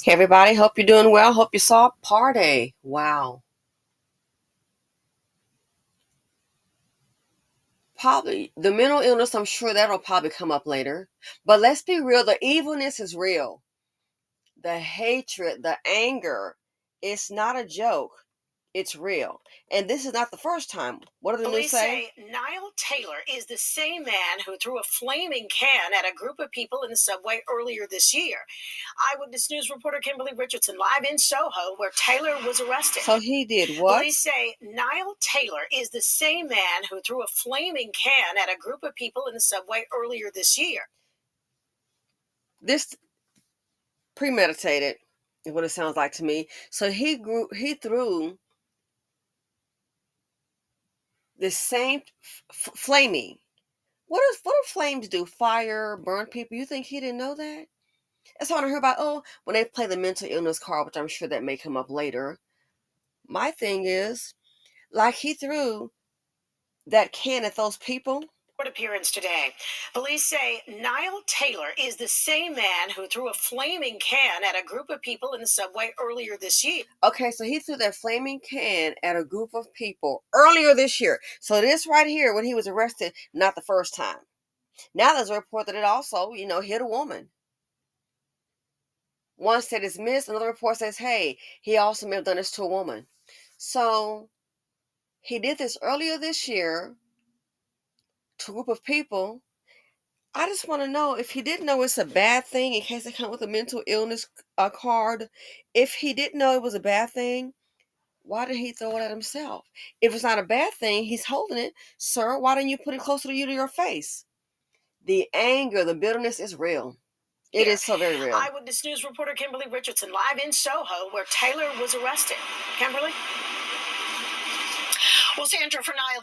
Hey everybody, hope you're doing well. Hope you saw Party. Wow. Probably the mental illness, I'm sure that'll probably come up later. But let's be real, the evilness is real. The hatred, the anger, it's not a joke. It's real. And this is not the first time. What do the news Police say? say Niall Taylor is the same man who threw a flaming can at a group of people in the subway earlier this year. Eyewitness News reporter Kimberly Richardson live in Soho, where Taylor was arrested. So he did what? Police say Niall Taylor is the same man who threw a flaming can at a group of people in the subway earlier this year. This premeditated is what it sounds like to me. So he threw the same flaming. What do flames do? Fire, burn people? You think he didn't know that? That's what I heard about. Oh, when they play the mental illness card, which I'm sure that may come up later. My thing is, like he threw that can at those people. Court appearance today. Police say Niall Taylor is the same man who threw a flaming can at a group of people in the subway earlier this year. Okay, so he threw that flaming can at a group of people earlier this year. So this right here, when he was arrested, not the first time. Now there's a report that it also, hit a woman. One said it's missed. Another report says, hey, he also may have done this to a woman. So he did this earlier this year to a group of people. I just want to know if he didn't know it's a bad thing in case they come with a mental illness card. If he didn't know it was a bad thing, why did he throw it at himself? If it's not a bad thing, he's holding it. Sir, why didn't you put it closer to you to your face? The anger, the bitterness is real. It is so very real. Eyewitness News reporter Kimberly Richardson live in Soho, where Taylor was arrested. Kimberly? Well, Sandra, for Niall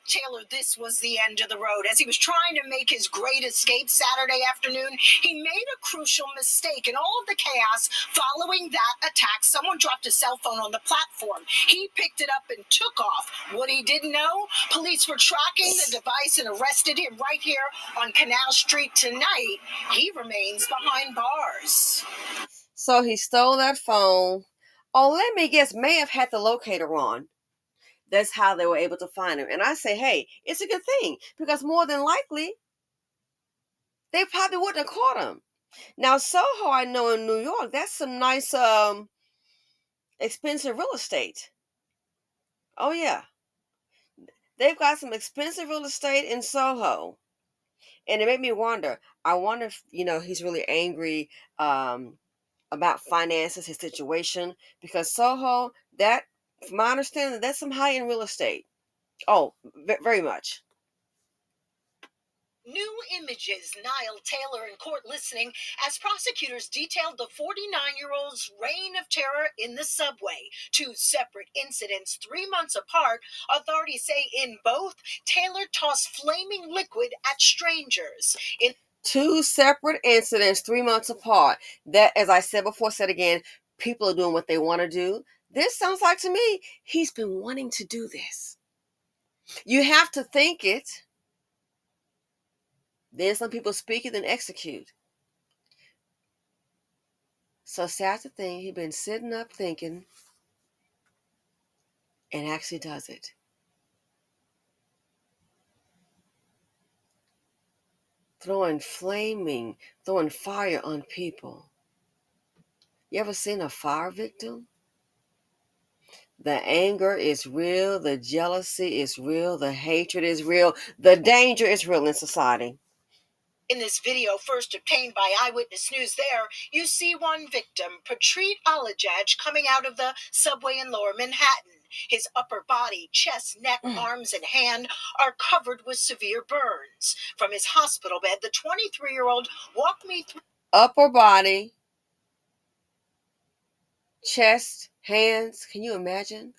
Taylor, this was the end of the road. As he was trying to make his great escape Saturday afternoon, he made a crucial mistake. In all of the chaos following that attack, someone dropped a cell phone on the platform. He picked it up and took off. What he didn't know, police were tracking the device and arrested him right here on Canal Street tonight. He remains behind bars. So he stole that phone. Oh, let me guess, may have had the locator on. That's how they were able to find him. And I say, hey, it's a good thing because more than likely, they probably wouldn't have caught him. Now, Soho, I know in New York, that's some nice, expensive real estate. Oh, yeah. They've got some expensive real estate in Soho. And it made me wonder. I wonder if, he's really angry about finances, his situation. Because Soho, that, from my understanding, that's some high-end real estate. Oh, very much. New images, Niall Taylor in court listening as prosecutors detailed the 49-year-old's reign of terror in the subway. Two separate incidents 3 months apart. Authorities say in both, Taylor tossed flaming liquid at strangers. In two separate incidents 3 months apart. That, as I said before, said again, people are doing what they want to do. This sounds like to me, he's been wanting to do this. You have to think it. Then some people speak it and execute. So sad to think he's been sitting up thinking and actually does it. Throwing fire on people. You ever seen a fire victim? The anger is real, the jealousy is real, the hatred is real, the danger is real in society. In this video, first obtained by Eyewitness News there, you see one victim, Patrice Alajaj, coming out of the subway in Lower Manhattan. His upper body, chest, neck, arms, and hand are covered with severe burns. From his hospital bed, the 23-year-old walked me through Upper body, chest, hands. Can you imagine?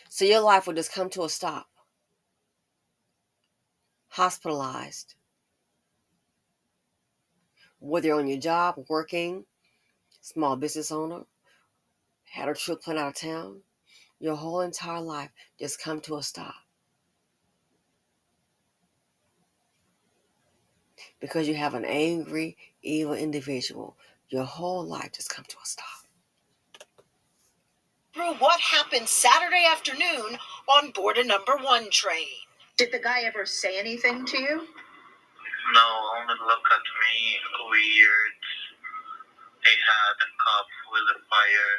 So your life will just come to a stop. Hospitalized. Whether you're on your job, working, small business owner, had a trip planned out of town, your whole entire life just come to a stop. because you have an angry, evil individual. Your whole life just come to a stop. Through what happened Saturday afternoon on board a number 1 train. Did the guy ever say anything to you? No, only look at me weird. He had a cup with a fire.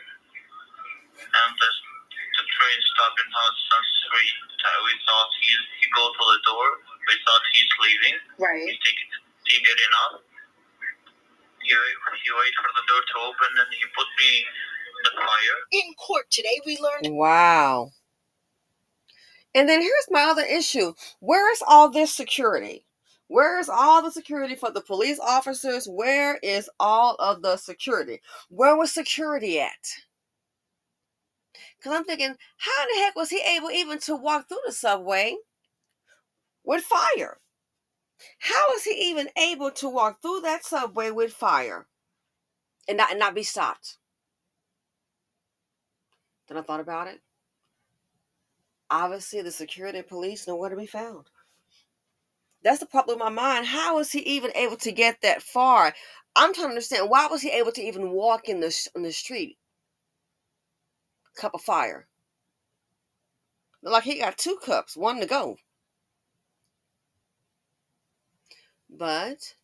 And the train stopped in Hudson Street. We thought he go to the door. We thought he's leaving. Right. He getting up. He waited for the door to open and he put me in the fire. In court today, we learned. Wow. And then here's my other issue. Where is all this security? Where is all the security for the police officers? Where is all of the security? Where was security at? Because I'm thinking, how the heck was he able even to walk through the subway with fire? How is he even able to walk through that subway with fire and not be stopped? Then I thought about it. Obviously, the security and police nowhere to be found. That's the problem in my mind. How was he even able to get that far? I'm trying to understand, why was he able to even walk in the street? Cup of fire. Like he got 2 cups, one to go. But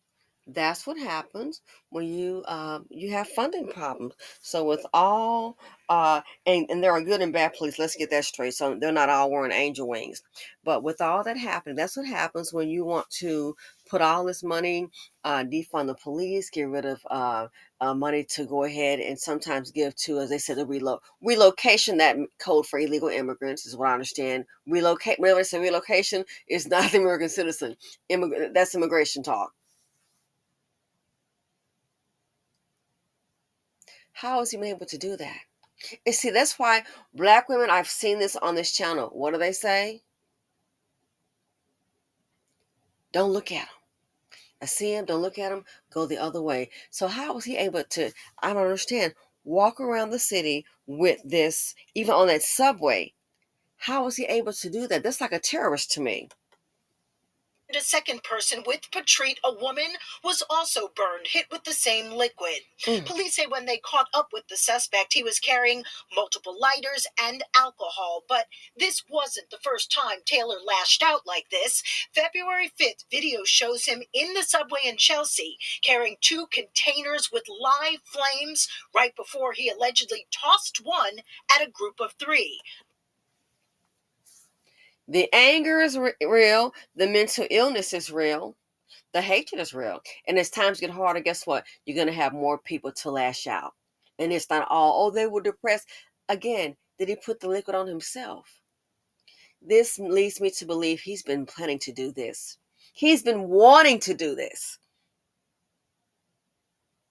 that's what happens when you have funding problems. So with all and there are good and bad police, let's get that straight. So they're not all wearing angel wings. But with all that happening, that's what happens when you want to put all this money, defund the police, get rid of money to go ahead and sometimes give to, as they said, the relocation, that code for illegal immigrants is what I understand. Relocate, whenever they say relocation, is not the American citizen. That's immigration talk. How is he able to do that? And see, that's why Black women, I've seen this on this channel. What do they say? Don't look at him. I see him, don't look at him, go the other way. So how was he able to, I don't understand, walk around the city with this, even on that subway? How was he able to do that? That's like a terrorist to me. A second person with Patrice, a woman, was also burned, hit with the same liquid. Police say when they caught up with the suspect, he was carrying multiple lighters and alcohol. But this wasn't the first time Taylor lashed out like this. February 5th, video shows him in the subway in Chelsea carrying 2 containers with live flames right before he allegedly tossed one at a group of 3. The anger is real. The mental illness is real. The hatred is real. And as times get harder, guess what? You're going to have more people to lash out. And it's not all, oh, they were depressed. Again, did he put the liquid on himself? This leads me to believe he's been planning to do this. He's been wanting to do this.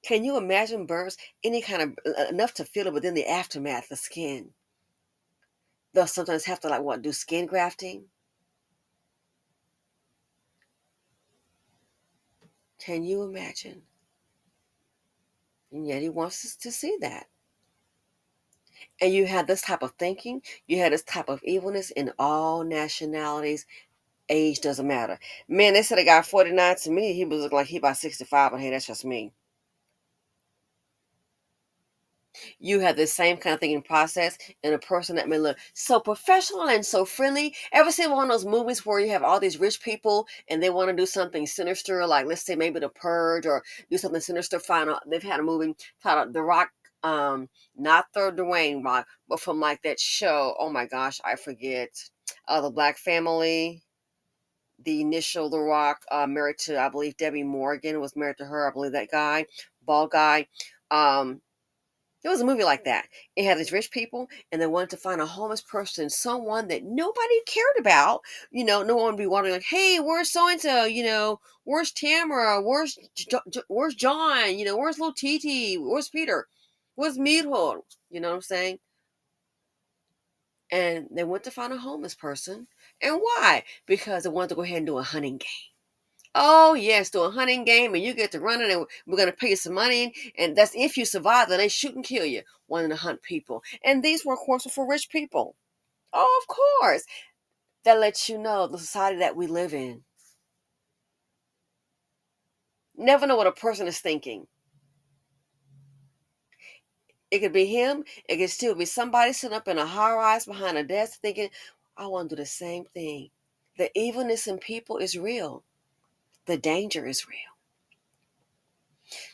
Can you imagine burns? Any kind of, enough to feel it, but then the aftermath, the skin. They'll sometimes have to do skin grafting. Can you imagine? And yet he wants us to see that. And you had this type of thinking, you had this type of evilness in all nationalities. Age doesn't matter. Man, they said a guy 49. To me, he was looking like he about 65, but hey, that's just me. You have the same kind of thinking process in a person that may look so professional and so friendly. Ever seen one of those movies where you have all these rich people and they want to do something sinister, like let's say maybe The Purge, or do something sinister? They've had a movie titled The Rock, not the Dwayne Rock, but from like that show. Oh my gosh, I forget. The Black Family. The initial The Rock, married to, I believe, Debbie Morgan, was married to her. I believe that guy, bald guy. It was a movie like that. It had these rich people, and they wanted to find a homeless person, someone that nobody cared about. No one would be wondering, like, hey, where's so-and-so? Where's Tamara? Where's John? Where's little Titi? Where's Peter? Where's Meadhold? You know what I'm saying? And they went to find a homeless person. And why? Because they wanted to go ahead and do a hunting game. Oh, yes, do a hunting game, and you get to run it, and we're going to pay you some money, and that's if you survive, then they shoot and kill you, wanting to hunt people. And these were, of course, for rich people. Oh, of course. That lets you know the society that we live in. Never know what a person is thinking. It could be him. It could still be somebody sitting up in a high rise behind a desk thinking, I want to do the same thing. The evilness in people is real. The danger is real.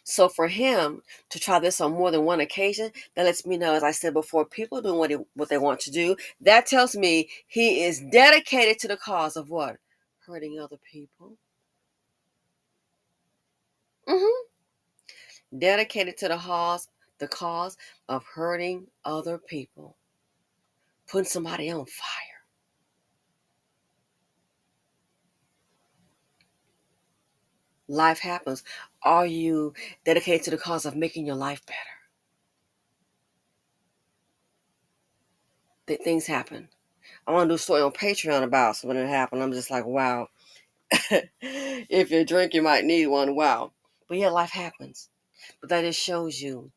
So for him to try this on more than one occasion, that lets me know, as I said before, people are doing what they want to do. That tells me he is dedicated to the cause of what? Hurting other people. Dedicated to the cause of hurting other people. Putting somebody on fire. Life happens. Are you dedicated to the cause of making your life better? Things happen. I want to do a story on Patreon about something that happened. I'm just like, wow. If you drink, you might need one. Wow. But yeah, life happens. But that just shows you,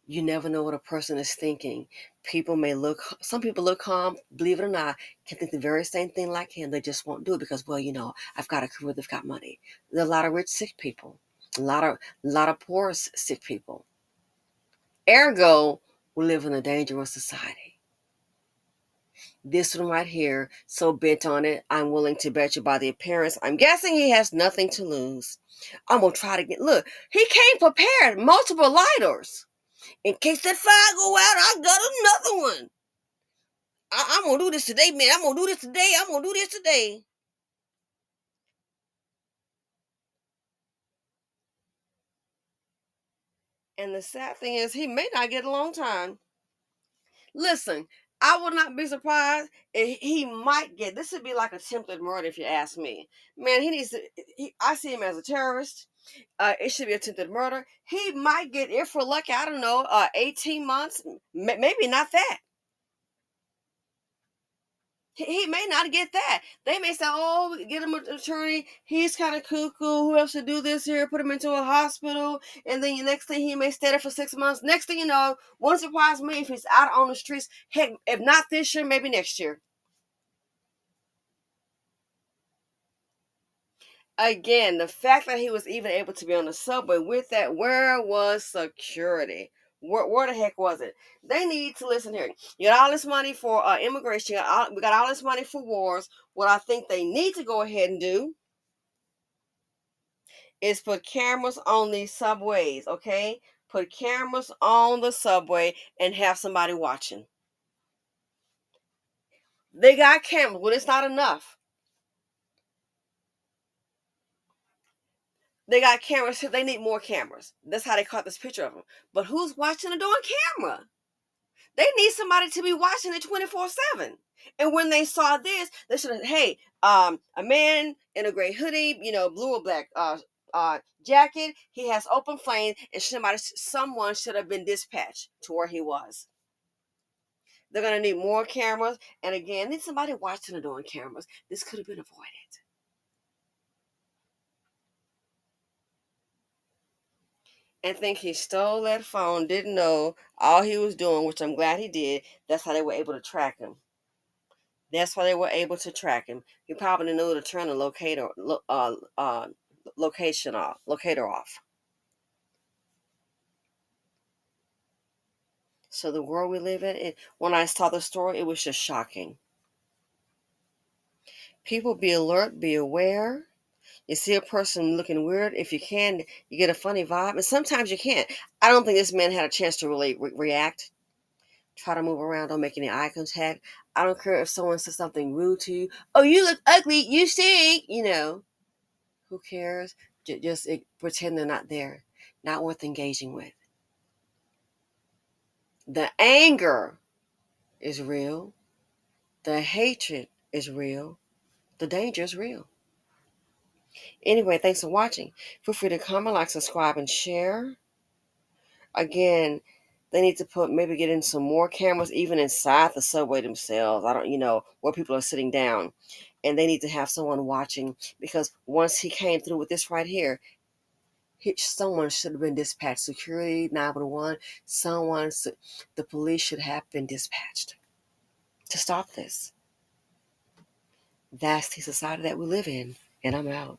you never know what a person is thinking. Some people look calm, believe it or not, can think the very same thing like him. They just won't do it because, well, I've got a career, they've got money. There are a lot of rich, sick people. A lot of poor, sick people. Ergo, we live in a dangerous society. This one right here, so bent on it, I'm willing to bet you by the appearance, I'm guessing he has nothing to lose. I'm going to try to look, he came prepared, multiple lighters. In case that fire go out, I got another one. I'm going to do this today, man. I'm going to do this today. And the sad thing is, he may not get a long time. Listen, I would not be surprised if he might get, this would be like attempted murder if you ask me. Man, I see him as a terrorist. It should be attempted murder. He might get, if we're lucky, I don't know, 18 months, maybe not that. He may not get that. They may say, oh, get him an attorney. He's kind of cuckoo. Who else should do this here? Put him into a hospital. And then the next thing, he may stay there for 6 months. Next thing you know, wouldn't surprise me if he's out on the streets. Heck, if not this year, maybe next year. Again, the fact that he was even able to be on the subway with that, where was security? Where the heck was it? They need to listen here. You got all this money for immigration. We got all this money for wars. What I think they need to go ahead and do is put cameras on these subways, okay? Put cameras on the subway and have somebody watching. They got cameras. Well, it's not enough. They got cameras. They need more cameras. That's how they caught this picture of them. But who's watching the door camera? They need somebody to be watching it 24/7. And when they saw this, they should have, hey, a man in a gray hoodie, blue or black jacket, he has open flame, and someone should have been dispatched to where he was. They're going to need more cameras. And again, need somebody watching the door on cameras. This could have been avoided. And think he stole that phone, didn't know all he was doing, which I'm glad he did. That's how they were able to track him. He probably knew to turn the locator off. So the world we live in, when I saw the story, it was just shocking. People, be alert, be aware. You see a person looking weird, if you can, you get a funny vibe, and sometimes you can't. I don't think this man had a chance to really react. Try to move around, don't make any eye contact. I don't care if someone says something rude to you. Oh, you look ugly, you stink, Who cares? Just pretend they're not there. Not worth engaging with. The anger is real. The hatred is real. The danger is real. Anyway, thanks for watching. Feel free to comment, like, subscribe, and share. Again, they need to maybe get in some more cameras, even inside the subway themselves. Where people are sitting down. And they need to have someone watching, because once he came through with this right here, someone should have been dispatched. Security, 911, the police should have been dispatched to stop this. That's the society that we live in, and I'm out.